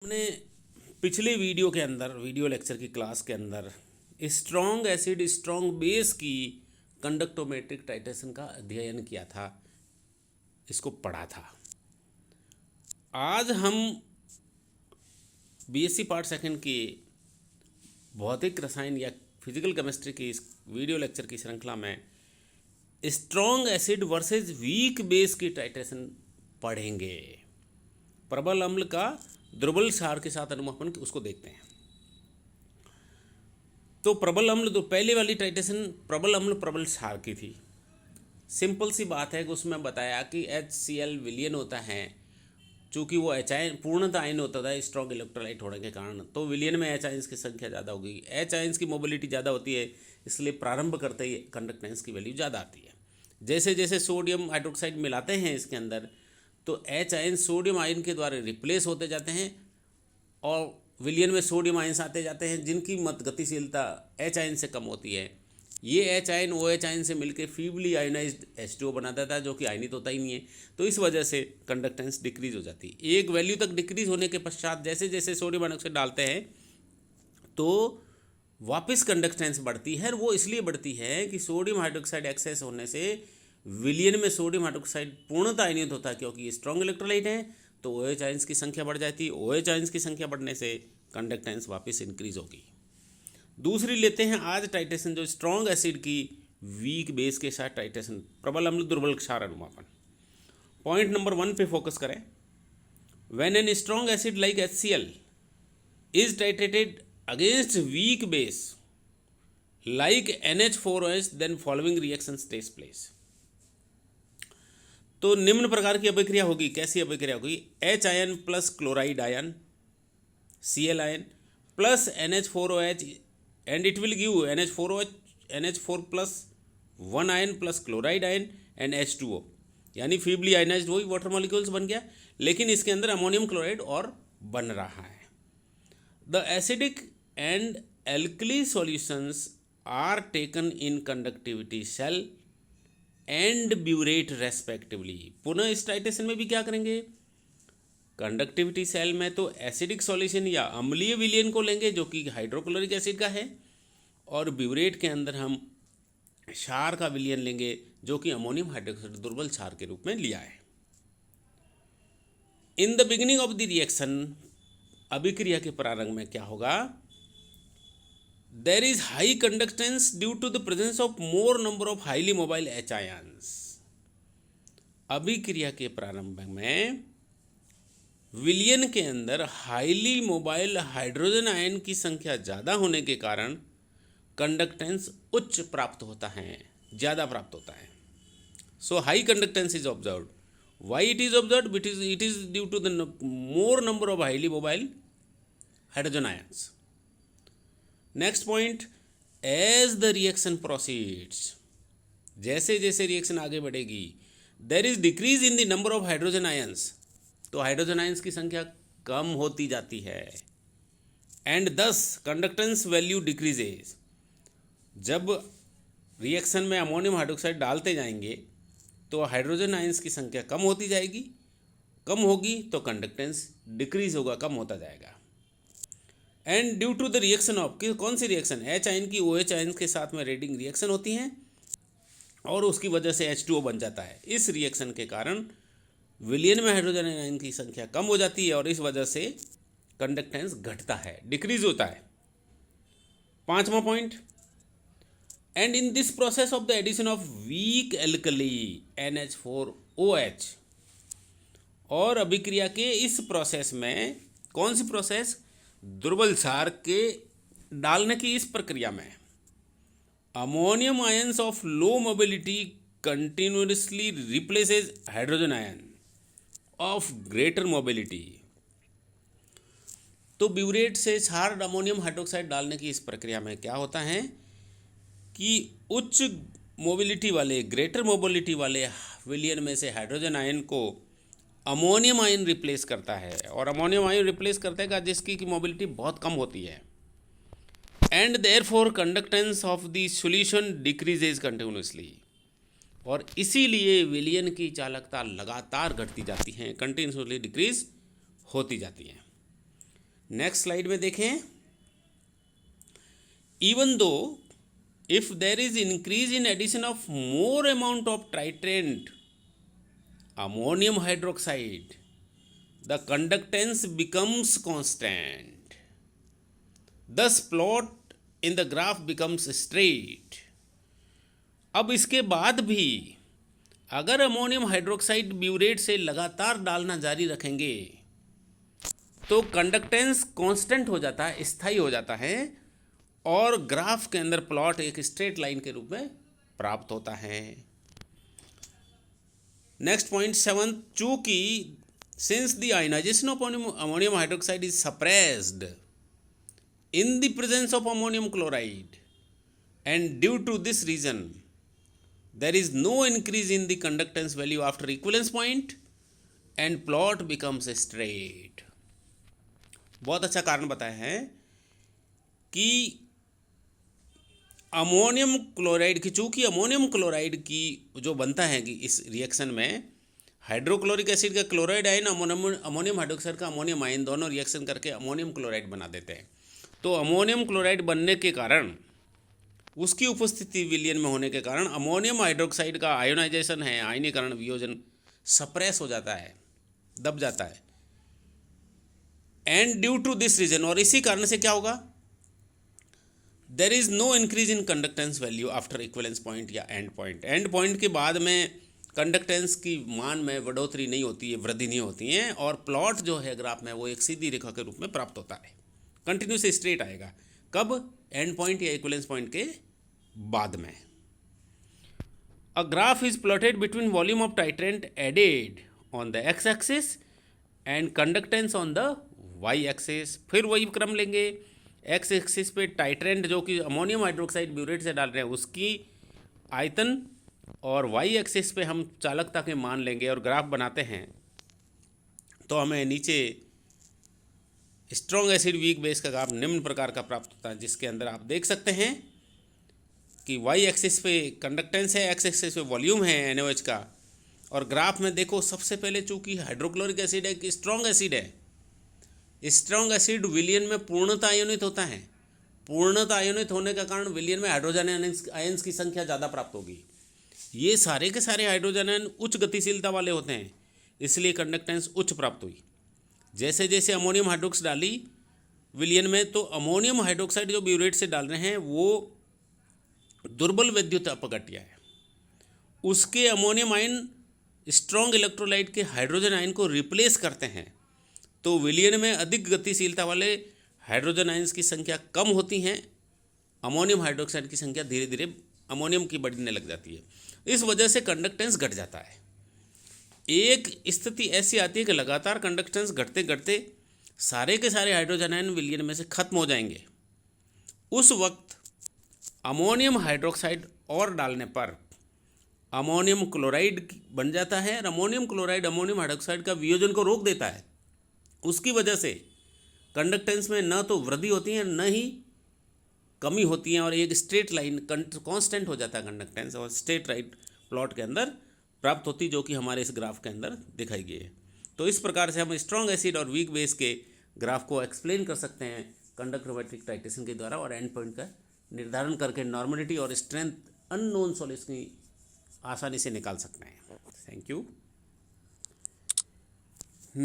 हमने पिछले वीडियो के अंदर वीडियो लेक्चर की क्लास के अंदर स्ट्रॉन्ग एसिड स्ट्रॉन्ग बेस की कंडक्टोमेट्रिक टाइट्रेशन का अध्ययन किया था, इसको पढ़ा था। आज हम बीएससी पार्ट सेकंड के भौतिक रसायन या फिजिकल केमिस्ट्री की इस वीडियो लेक्चर की श्रृंखला में strong acid versus weak base की टाइट्रेशन पढ़ेंगे। प्रबल अम्ल का दुर्बल क्षार के साथ अनुमापन उसको देखते हैं। तो प्रबल अम्ल, तो पहले वाली टाइट्रेशन प्रबल अम्ल प्रबल क्षार की थी। सिंपल सी बात है कि उसमें बताया कि HCl विलियन होता है, चूँकि वो H आयन पूर्णतः आयन होता था स्ट्रॉन्ग इलेक्ट्रोलाइट होने के कारण, तो विलियन में H आयन्स की संख्या ज़्यादा होगी। H आयन्स की मोबिलिटी ज़्यादा होती है, इसलिए प्रारंभ करते ही कंडक्टेंस की वैल्यू ज़्यादा आती है। जैसे जैसे सोडियम हाइड्रोक्साइड मिलाते हैं इसके अंदर, तो H आयन सोडियम आयन के द्वारा रिप्लेस होते जाते हैं और विलियन में सोडियम आयन्स आते जाते हैं, जिनकी मत गतिशीलता H आयन से कम होती है। ये H आयन OH आयन से मिलकर फीबली आयोनाइज्ड H2O बना देता है, जो कि आयनित होता ही नहीं है। तो इस वजह से कंडक्टेंस डिक्रीज हो जाती है। एक वैल्यू तक डिक्रीज होने के पश्चात जैसे जैसे सोडियम हाइड्रोक्साइड डालते हैं तो वापस कंडक्टेंस बढ़ती है। वो इसलिए बढ़ती है कि सोडियम हाइड्रोक्साइड एक्सेस होने से विलियन में सोडियम हाइड्रोक्साइड पूर्णतः आयनित होता है, क्योंकि ये स्ट्रॉन्ग इलेक्ट्रोलाइट है, तो OH आयन्स की संख्या बढ़ जाती है। OH आयन्स की संख्या बढ़ने से कंडक्टेंस वापस इंक्रीज होगी। दूसरी लेते हैं आज टाइट्रेशन, जो स्ट्रॉन्ग एसिड की वीक बेस के साथ टाइट्रेशन, प्रबल अम्ल दुर्बल क्षार अनुमापन। पॉइंट नंबर 1 पे फोकस करें। When an strong acid like HCl is titrated against weak base like NH4OH, then following reactions takes place. तो निम्न प्रकार की अभिक्रिया होगी। कैसी अभिक्रिया होगी? H ion plus chloride ion Cl ion plus NH4OH and it will give NH4OH NH4 plus 1 ion plus chloride ion and H2O, यानी फीबली आयनाइज्ड वही वाटर मॉलिक्यूल्स बन गया, लेकिन इसके अंदर अमोनियम क्लोराइड और बन रहा है। The acidic and alkali solutions are taken in conductivity cell and burette respectively. पुनः इस टाइट्रेशन में भी क्या करेंगे? कंडक्टिविटी सेल में तो एसिडिक सॉल्यूशन या अम्लीय विलियन को लेंगे, जो कि हाइड्रोक्लोरिक एसिड का है, और ब्यूरेट के अंदर हम क्षार का विलियन लेंगे, जो कि अमोनियम हाइड्रोक्साइड दुर्बल क्षार के रूप में लिया है। In the beginning of the reaction, अभिक्रिया के प्रारंभ में क्या होगा? There is high conductance due to the presence of more number of highly mobile H ions. अभिक्रिया के प्रारंभ में विलियन के अंदर हाईली मोबाइल हाइड्रोजन आयन की संख्या ज़्यादा होने के कारण कंडक्टेंस उच्च प्राप्त होता है, ज़्यादा प्राप्त होता है। So high conductance is observed. Why it is observed? It is due to the more number of highly mobile hydrogen ions. Next point, as the reaction proceeds, जैसे जैसे रिएक्शन आगे बढ़ेगी, there is decrease in the number of hydrogen ions, तो hydrogen ions की संख्या कम होती जाती है, and this conductance value decreases. जब रिएक्शन में अमोनियम हाइड्रोक्साइड डालते जाएंगे तो हाइड्रोजन आयन्स की संख्या कम होती जाएगी, कम होगी तो कंडक्टेंस डिक्रीज होगा, कम होता जाएगा। And due to the reaction of, कौन सी रिएक्शन? H आयन की OH आयन के साथ में रेडिंग रिएक्शन होती हैं और उसकी वजह से H2O बन जाता है। इस रिएक्शन के कारण विलियन में हाइड्रोजन आयन की संख्या कम हो जाती है और इस वजह से कंडक्टेंस घटता है, डिक्रीज होता है। 5वां point, and in this process of the addition of weak alkali NH4OH, और अभिक्रिया के इस प्रोसेस में, कौन सी प्रोसेस? दुर्बल क्षार के डालने की इस प्रक्रिया में ammonium ions of low mobility continuously replaces hydrogen ion of greater mobility. तो ब्यूरेट से क्षार अमोनियम हाइड्रोक्साइड डालने की इस प्रक्रिया में क्या होता है कि उच्च मोबिलिटी वाले, ग्रेटर मोबिलिटी वाले विलियन में से हाइड्रोजन आयन को अमोनियम आयन रिप्लेस करता है, और अमोनियम आयन रिप्लेस करता जिसकी की मोबिलिटी बहुत कम होती है, and therefore conductance of the solution decreases continuously, और इसीलिए विलियन की चालकता लगातार घटती जाती है, कंटिन्यूसली डिक्रीज होती जाती है। नेक्स्ट स्लाइड में देखें, even though if there is increase in addition of more amount of titrant ammonium hydroxide, the conductance becomes constant, thus plot in the graph becomes straight. अब इसके बाद भी अगर अमोनियम हाइड्रोक्साइड ब्यूरेट से लगातार डालना जारी रखेंगे तो कंडक्टेंस कांस्टेंट हो जाता है, स्थायी हो जाता है, और ग्राफ के अंदर प्लॉट एक स्ट्रेट लाइन के रूप में प्राप्त होता है। नेक्स्ट पॉइंट 7, चूंकि since the ionization of ammonium hydroxide is suppressed in the presence of ammonium chloride and due to this reason there is no increase in the conductance value after equivalence point and plot becomes straight. बहुत अच्छा कारण बताया है कि ammonium chloride की, चूँकि ammonium chloride की जो बनता है कि इस रिएक्शन में हाइड्रोक्लोरिक एसिड का क्लोराइड आयन अमोनियम हाइड्रोक्साइड का अमोनियम आयन दोनों रिएक्शन करके अमोनियम क्लोराइड बना देते हैं। तो अमोनियम क्लोराइड बनने के कारण, उसकी उपस्थिति विलयन में होने के कारण अमोनियम हाइड्रोक्साइड का आयोनाइजेशन है, आयनीकरण वियोजन सप्रेस हो जाता है, दब जाता है। And due to this reason, और इसी कारण से क्या होगा, there is no increase in conductance value after equivalence point या एंड पॉइंट। एंड पॉइंट के बाद में कंडक्टेंस की मान में बढ़ोतरी नहीं होती है, वृद्धि नहीं होती है, और प्लॉट जो है ग्राफ में वो एक सीधी रेखा के रूप में प्राप्त होता है, कंटिन्यूस स्ट्रेट आएगा। कब, एंड पॉइंट या इक्विवेलेंस पॉइंट के बाद में। A graph is plotted between volume of titrant added on the x axis and conductance on the y axis. फिर वही क्रम लेंगे, एक्स एक्सिस पे टाइट्रेंट जो कि अमोनियम हाइड्रोक्साइड ब्यूरेट से डाल रहे हैं उसकी आयतन, और वाई एक्सिस पे हम चालकता के मान लेंगे और ग्राफ बनाते हैं तो हमें नीचे स्ट्रॉन्ग एसिड वीक बेस का ग्राफ निम्न प्रकार का प्राप्त होता है, जिसके अंदर आप देख सकते हैं कि वाई एक्सिस पे कंडक्टेंस है, एक्स एक्सिस पे वॉल्यूम है NaOH का, और ग्राफ में देखो सबसे पहले चूँकि हाइड्रोक्लोरिक एसिड है कि स्ट्रॉन्ग एसिड है, स्ट्रॉन्ग एसिड विलयन में पूर्णतः आयोनित होता है। पूर्णतः आयोनित होने का कारण विलयन में हाइड्रोजन आयंस की संख्या ज़्यादा प्राप्त होगी। ये सारे के सारे हाइड्रोजन आयन उच्च गतिशीलता वाले होते हैं, इसलिए कंडक्टेंस उच्च प्राप्त हुई। जैसे जैसे अमोनियम हाइड्रोक्स डाली विलयन में, तो अमोनियम हाइड्रोक्साइड जो ब्यूरेट से डाल रहे हैं वो दुर्बल विद्युत अपघट्य है, उसके अमोनियम आयन स्ट्रॉन्ग इलेक्ट्रोलाइट के हाइड्रोजन आयन को रिप्लेस करते हैं, तो विलयन में अधिक गतिशीलता वाले हाइड्रोजन आयंस की संख्या कम होती हैं, अमोनियम हाइड्रोक्साइड की संख्या धीरे धीरे अमोनियम की बढ़ने लग जाती है। इस वजह से कंडक्टेंस घट जाता है। एक स्थिति ऐसी आती है कि लगातार कंडक्टेंस घटते घटते सारे के सारे हाइड्रोजन आयन विलयन में से खत्म हो जाएंगे। उस वक्त अमोनियम हाइड्रोक्साइड और डालने पर अमोनियम क्लोराइड बन जाता है, और अमोनियम क्लोराइड अमोनियम हाइड्रोक्साइड का वियोजन को रोक देता है। उसकी वजह से कंडक्टेंस में न तो वृद्धि होती है न ही कमी होती है, और एक स्ट्रेट लाइन कांस्टेंट हो जाता है कंडक्टेंस, और स्ट्रेट लाइन प्लॉट के अंदर प्राप्त होती, जो कि हमारे इस ग्राफ के अंदर दिखाई गई है। तो इस प्रकार से हम स्ट्रॉन्ग एसिड और वीक बेस के ग्राफ को एक्सप्लेन कर सकते हैं कंडक्टिविटी टाइट्रेशन के द्वारा, और एंड पॉइंट का निर्धारण करके नॉर्मलिटी और स्ट्रेंथ अननोन सॉल्यूशन की आसानी से निकाल सकते हैं। Thank you.